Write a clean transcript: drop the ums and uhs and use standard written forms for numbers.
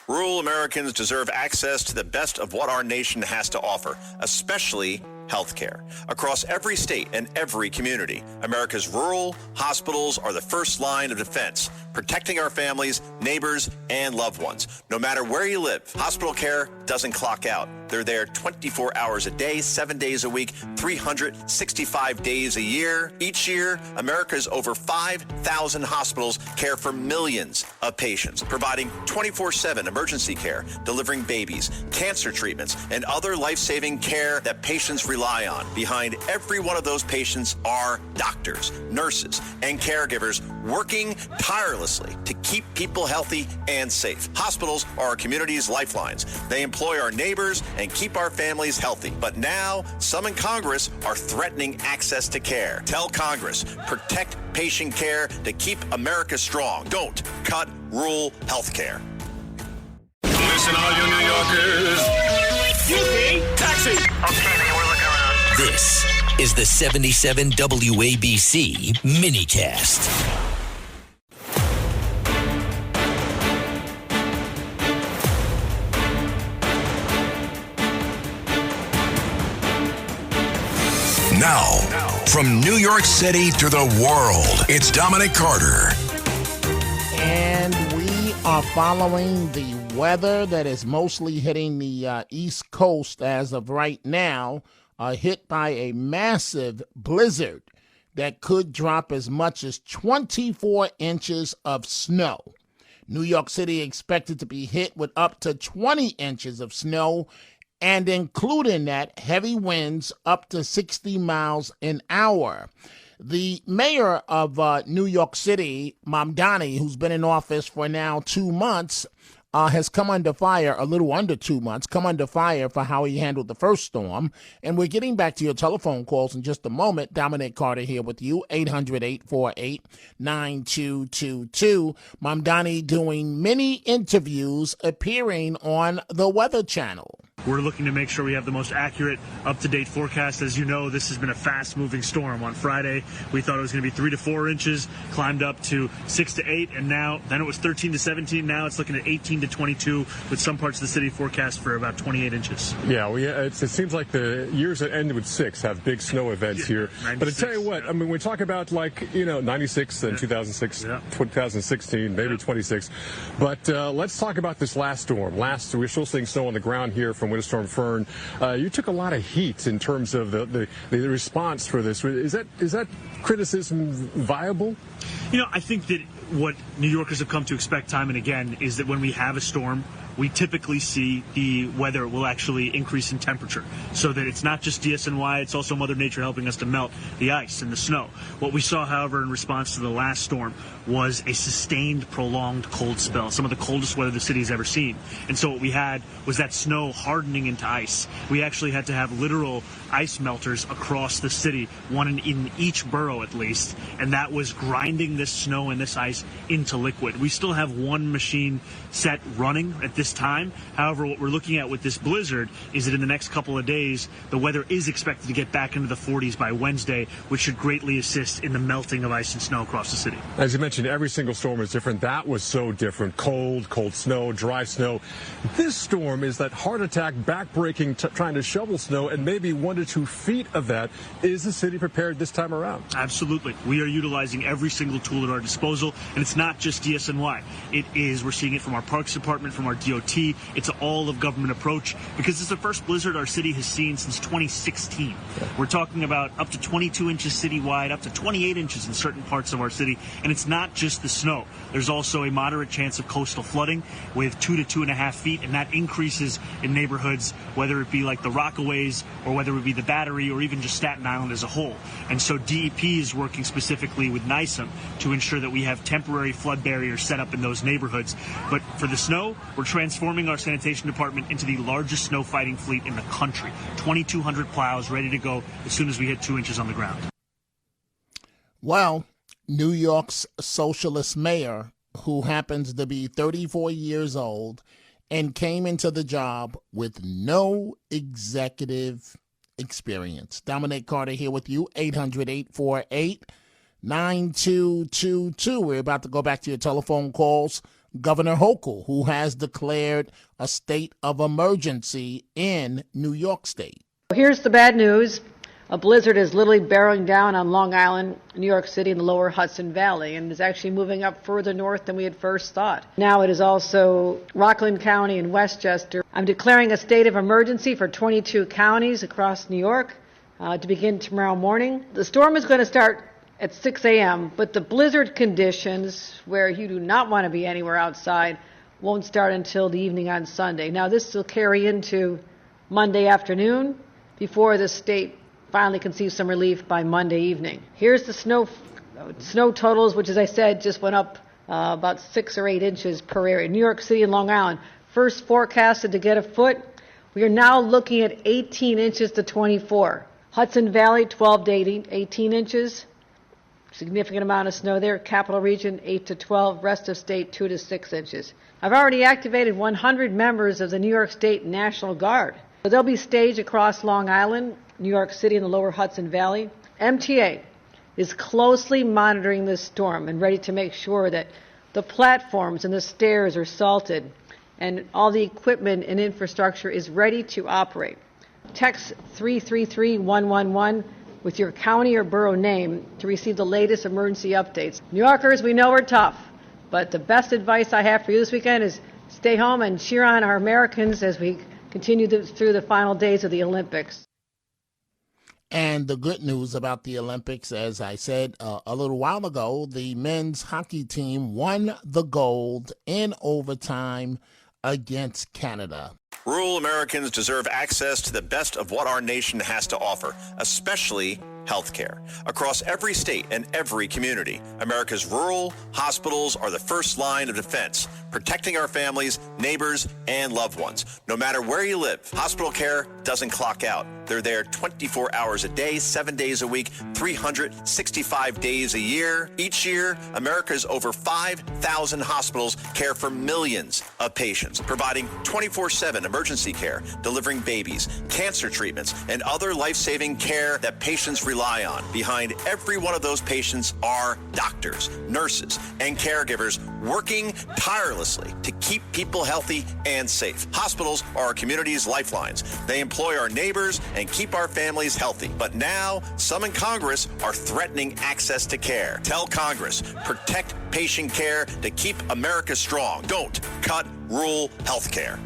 Rural Americans deserve access to the best of what our nation has to offer, especially health care. Across every state and every community, America's rural hospitals are the first line of defense, protecting our families, neighbors, and loved ones. No matter where you live, hospital care doesn't clock out. They're there 24 hours a day, 7 days a week, 365 days a year. Each year, America's over 5,000 hospitals care for millions of patients, providing 24/7 emergency care, delivering babies, cancer treatments, and other life-saving care that patients rely on. Behind every one of those patients are doctors, nurses, and caregivers working tirelessly to keep people healthy and safe. Hospitals are our community's lifelines. They employ our neighbors and keep our families healthy. But now, some in Congress are threatening access to care. Tell Congress, protect patient care to keep America strong. Don't cut rural health care. Listen, all you New Yorkers. Excuse me, taxi. Okay, man, we're looking around. This is the 77 WABC minicast. Now, from New York City to the world, it's Dominic Carter. And we are following the weather that is mostly hitting the East Coast as of right now, hit by a massive blizzard that could drop as much as 24 inches of snow. New York City expected to be hit with up to 20 inches of snow, and including that, heavy winds up to 60 miles an hour. The mayor of New York City, Mamdani, who's been in office for now 2 months, has come under fire, a little under 2 months, come under fire for how he handled the first storm. And we're getting back to your telephone calls in just a moment. Dominic Carter here with you, 800-848-9222. Mamdani doing many interviews appearing on the Weather Channel. We're looking to make sure we have the most accurate, up-to-date forecast. As you know, this has been a fast-moving storm. On Friday, we thought it was going to be 3 to 4 inches, climbed up to 6 to 8, and then it was 13 to 17. Now it's looking at 18 to 22, with some parts of the city forecast for about 28 inches. Yeah, it seems like the years that end with 6 have big snow events here. 96, but I tell you what, I mean, we talk about 96 and 2006, 2016, maybe 26. But let's talk about this last storm. We're still seeing snow on the ground here from Winter Storm Fern. You took a lot of heat in terms of the response for this. Is that criticism viable? I think that what New Yorkers have come to expect time and again is that when we have a storm, we typically see the weather will actually increase in temperature, so that it's not just DSNY, it's also Mother Nature helping us to melt the ice and the snow. What we saw, however, in response to the last storm was a sustained, prolonged cold spell, some of the coldest weather the city has ever seen. And so what we had was that snow hardening into ice. We actually had to have literal ice melters across the city, one in each borough at least, and that was grinding this snow and this ice into liquid. We still have one machine set running at this time. However, what we're looking at with this blizzard is that in the next couple of days, the weather is expected to get back into the 40s by Wednesday, which should greatly assist in the melting of ice and snow across the city. As you mentioned, every single storm is different. That was so different. Cold snow, dry snow. This storm is that heart attack, backbreaking, trying to shovel snow, and maybe 1 to 2 feet of that. Is the city prepared this time around? Absolutely. We are utilizing every single tool at our disposal, and it's not just DSNY. We're seeing it from our Parks Department, from our DOT. It's an all-of-government approach because it's the first blizzard our city has seen since 2016. We're talking about up to 22 inches citywide, up to 28 inches in certain parts of our city, and it's not just the snow. There's also a moderate chance of coastal flooding with 2 to 2.5 feet, and that increases in neighborhoods, whether it be like the Rockaways or whether it be the Battery or even just Staten Island as a whole. And so DEP is working specifically with NYSEM to ensure that we have temporary flood barriers set up in those neighborhoods. But for the snow, we're transforming our sanitation department into the largest snow fighting fleet in the country. 2,200 plows ready to go as soon as we hit 2 inches on the ground. Well, New York's socialist mayor, who happens to be 34 years old and came into the job with no executive experience. Dominic Carter here with you, 800-848-9222. We're about to go back to your telephone calls. Governor Hochul, who has declared a state of emergency in New York State. Here's the bad news. A blizzard is literally bearing down on Long Island, New York City, and the lower Hudson Valley, and is actually moving up further north than we had first thought. Now it is also Rockland County and Westchester. I'm declaring a state of emergency for 22 counties across New York to begin tomorrow morning. The storm is going to start at 6 a.m., but the blizzard conditions, where you do not want to be anywhere outside, won't start until the evening on Sunday. Now this will carry into Monday afternoon before the state finally can see some relief by Monday evening. Here's the snow totals, which, as I said, just went up about 6 or 8 inches per area. New York City and Long Island, first forecasted to get a foot. We are now looking at 18 inches to 24. Hudson Valley, 12 to 18 inches. Significant amount of snow there. Capital Region, 8 to 12. Rest of state, 2 to 6 inches. I've already activated 100 members of the New York State National Guard. They'll be staged across Long Island, New York City, and the lower Hudson Valley. MTA is closely monitoring this storm and ready to make sure that the platforms and the stairs are salted and all the equipment and infrastructure is ready to operate. Text 333-111 with your county or borough name to receive the latest emergency updates. New Yorkers, we know we're tough, but the best advice I have for you this weekend is stay home and cheer on our Americans as we continue through the final days of the Olympics. And the good news about the Olympics, as I said a little while ago, the men's hockey team won the gold in overtime against Canada. Rural Americans deserve access to the best of what our nation has to offer, especially health care. Across every state and every community, America's rural hospitals are the first line of defense, protecting our families, neighbors, and loved ones. No matter where you live, hospital care doesn't clock out. They're there 24 hours a day, 7 days a week, 365 days a year. Each year, America's over 5,000 hospitals care for millions of patients, providing 24/7 emergency care, delivering babies, cancer treatments, and other life-saving care that patients rely on. Behind every one of those patients are doctors, nurses, and caregivers working tirelessly to keep people healthy and safe. Hospitals are our community's lifelines. They employ our neighbors and keep our families healthy. But now, some in Congress are threatening access to care. Tell Congress, protect patient care to keep America strong. Don't cut rural health care.